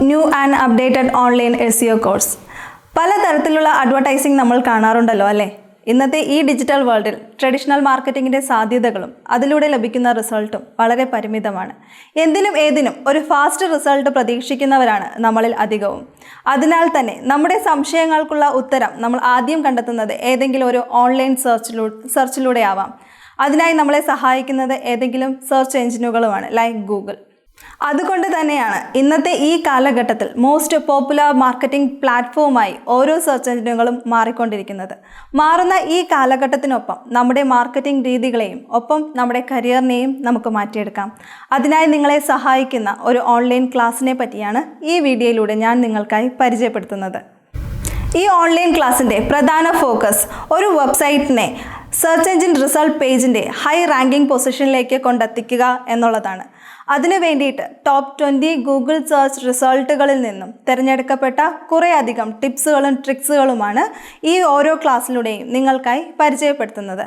New and updated online SEO course. പലതരത്തിലുള്ള advertising നമ്മൾ കാണാറുണ്ടല്ലോ അല്ലേ? ഇന്നത്തെ ഈ ഡിജിറ്റൽ വേൾഡിൽ ട്രഡീഷണൽ മാർക്കറ്റിങ്ങിൻ്റെ സാധ്യതകളും അതിലൂടെ ലഭിക്കുന്ന റിസൾട്ടും വളരെ പരിമിതമാണ്. എന്തിനും ഏതിനും ഒരു ഫാസ്റ്റ് റിസൾട്ട് പ്രതീക്ഷിക്കുന്നവരാണ് നമ്മളിൽ അധികവും. അതിനാൽ തന്നെ നമ്മുടെ സംശയങ്ങൾക്കുള്ള ഉത്തരം നമ്മൾ ആദ്യം കണ്ടെത്തുന്നത് ഏതെങ്കിലും ഒരു ഓൺലൈൻ സെർച്ചിലൂടെ ആവാം. അതിനായി നമ്മളെ സഹായിക്കുന്നത് ഏതെങ്കിലും സെർച്ച് എഞ്ചിനുകളുമാണ്, ലൈക്ക് ഗൂഗിൾ. അതുകൊണ്ട് തന്നെയാണ് ഇന്നത്തെ ഈ കാലഘട്ടത്തിൽ മോസ്റ്റ് പോപ്പുലർ മാർക്കറ്റിംഗ് പ്ലാറ്റ്ഫോമായി ഓരോ സെർച്ച് എഞ്ചിനുകളും മാറിക്കൊണ്ടിരിക്കുന്നത്. മാറുന്ന ഈ കാലഘട്ടത്തിനൊപ്പം നമ്മുടെ മാർക്കറ്റിംഗ് രീതികളെയും ഒപ്പം നമ്മുടെ കരിയറിനെയും നമുക്ക് മാറ്റിയെടുക്കാം. അതിനായി നിങ്ങളെ സഹായിക്കുന്ന ഒരു ഓൺലൈൻ ക്ലാസ്സിനെ പറ്റിയാണ് ഈ വീഡിയോയിലൂടെ ഞാൻ നിങ്ങൾക്കായി പരിചയപ്പെടുത്തുന്നത്. ഈ ഓൺലൈൻ ക്ലാസ്സിൻ്റെ പ്രധാന ഫോക്കസ് ഒരു വെബ്സൈറ്റിനെ സെർച്ച് എഞ്ചിൻ റിസൾട്ട് പേജിൻ്റെ ഹൈ റാങ്കിംഗ് പൊസിഷനിലേക്ക് കൊണ്ടെത്തിക്കുക എന്നുള്ളതാണ്. അതിനു വേണ്ടിയിട്ട് ടോപ്പ് 20 ഗൂഗിൾ സെർച്ച് റിസൾട്ടുകളിൽ നിന്നും തിരഞ്ഞെടുക്കപ്പെട്ട കുറേയധികം ടിപ്സുകളും ട്രിക്സുകളുമാണ് ഈ ഓരോ ക്ലാസ്സിലൂടെയും നിങ്ങൾക്കായി പരിചയപ്പെടുത്തുന്നത്.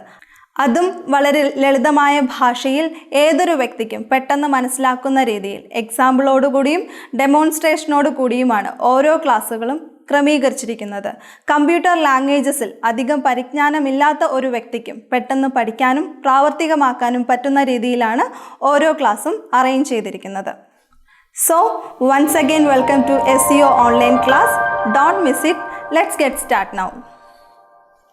അതും വളരെ ലളിതമായ ഭാഷയിൽ ഏതൊരു വ്യക്തിക്കും പെട്ടെന്ന് മനസ്സിലാക്കുന്ന രീതിയിൽ എക്സാമ്പിളോടുകൂടിയും ഡെമോൺസ്ട്രേഷനോടു കൂടിയുമാണ് ഓരോ ക്ലാസ്സുകളും ക്രമീകരിച്ചിരിക്കുന്നത്. കമ്പ്യൂട്ടർ ലാംഗ്വേജസിൽ അധികം പരിജ്ഞാനമില്ലാത്ത ഒരു വ്യക്തിക്കും പെട്ടെന്ന് പഠിക്കാനും പ്രാവർത്തികമാക്കാനും പറ്റുന്ന രീതിയിലാണ് ഓരോ ക്ലാസ്സും അറേഞ്ച് ചെയ്തിരിക്കുന്നത്. So once again welcome to SEO online class. Don't miss it. Let's get started now.